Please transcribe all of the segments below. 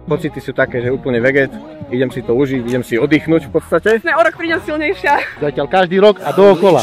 Pocity sú také, že úplne veget, idem si to užiť, idem si oddychnúť v podstate. O rok prídem silnejšia. Zatiaľ každý rok a dookola.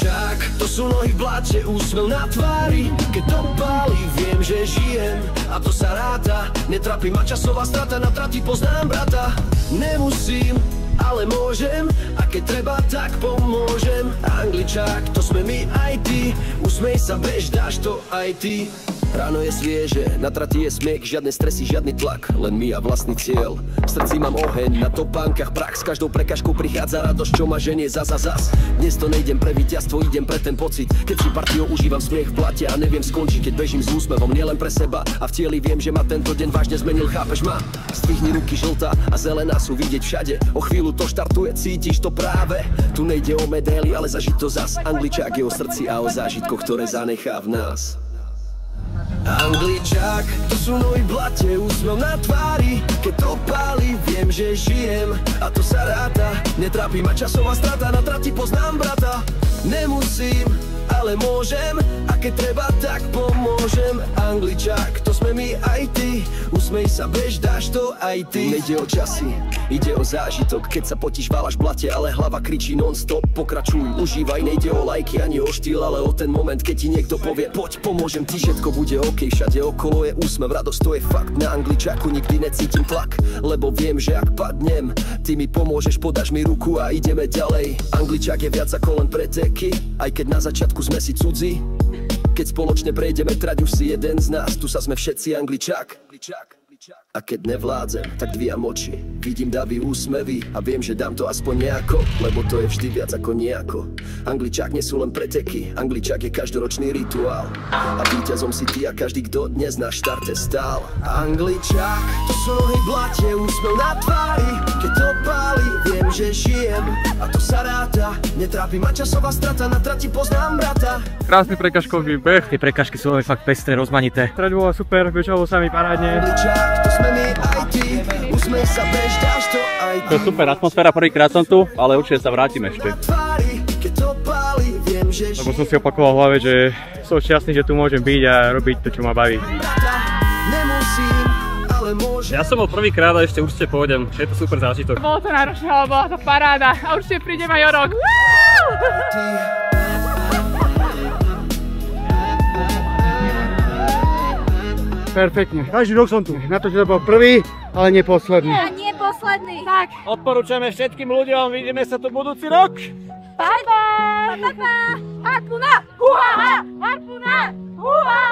To sú nohy v bláte, úsmev na tvári. Keď to pálí, viem, že žijem a to sa ráta. Netrapí ma časová strata, na trati poznám brata. Nemusím, ale môžem, a keď treba, tak pomôžem. Angličák, to sme my aj ty, usmej sa, bež, dáš to aj ty. Ráno je svieže, na trati je smiech, žiadne stresy, žiadny tlak, len my a vlastný cieľ. V srdci mám oheň, na topánkach prach, s každou prekažkou prichádza radosť, čo ma ženie zas. Dnes to nejdem pre víťazstvo, idem pre ten pocit, keď si partiou užívam smiech v blate a neviem skončiť, keď bežím s úsmevom nielen pre seba a v cieli viem, že ma tento deň vážne zmenil, chápeš ma? Zdvihni ruky, žltá a zelená sú vidieť všade, o chvíľu to štartuje, cítiš to práve. Tu nejde o medaily, ale zažiť to zas. Angličák je o srdci a o zážitkoch, ktoré zanechá v nás. Angličák, to sú nohy v blate, úsmev na tvári. Keď to pálí, viem, že žijem a to sa ráta. Netrápi ma časová strata, na trati poznám brata. Nemusím, ale môžem, a keď treba, tak pomôžem. Angličák, to sme my aj ty, usmej sa, bež, dáš to aj ty. Nejde o časy, ide o zážitok, keď sa potíš, válaš v blate, ale hlava kričí non-stop. Pokračuj, užívaj, nejde o lajky ani o štýl, ale o ten moment, keď ti niekto povie poď, pomôžem ti, všetko bude OK, všade okolo je úsmev, radosť, to je fakt. Na Angličáku nikdy necítim tlak, lebo viem, že ak padnem, ty mi pomôžeš, podáš mi ruku a ideme ďalej. Angličák je viac ako len preteky, aj keď na začiatku sme si cudzí. Keď spoločne prejdeme trať, už si jeden z nás, tu sa sme všetci Angličák. A keď nevládzem, tak dvíjam oči, vidím davy úsmevy a viem, že dám to aspoň nejako, lebo to je vždy viac ako nejako. Angličák nie sú len preteky, Angličák je každoročný rituál a víťazom si ty a každý, kto dnes na štarte stál. Angličák, to sú nohy v blate, úsmev na tvári. Keď to pálí, viem, že žijem a to sa ráta. Netrápi ma časová strata, na trati poznám brata. Krásny prekažkový beh. Tie prekažky sú fakt pestré, rozmanité. Trať bola super, bežalo sa mi parádne. To sme my aj ty, usmej sa, bež, dáš to aj ty. To je super atmosféra, prvýkrát som tu, ale určite sa vrátim ešte. Lebo som si opakoval v hlave, že som šťastný, že tu môžem byť a robiť to, čo ma baví. Ja som bol prvýkrát a ešte určite pôjdem, je to super zážitok. Bolo to náročné, ale bola to paráda a určite prídem aj o rok. Perfektne. Každý rok som tu. Na to, že to bol prvý, ale nie posledný. Nie posledný. Tak. Odporúčame všetkým ľuďom, vidíme sa tu budúci rok. Bye bye. Harpuna. Huha. Harpuna. Huha.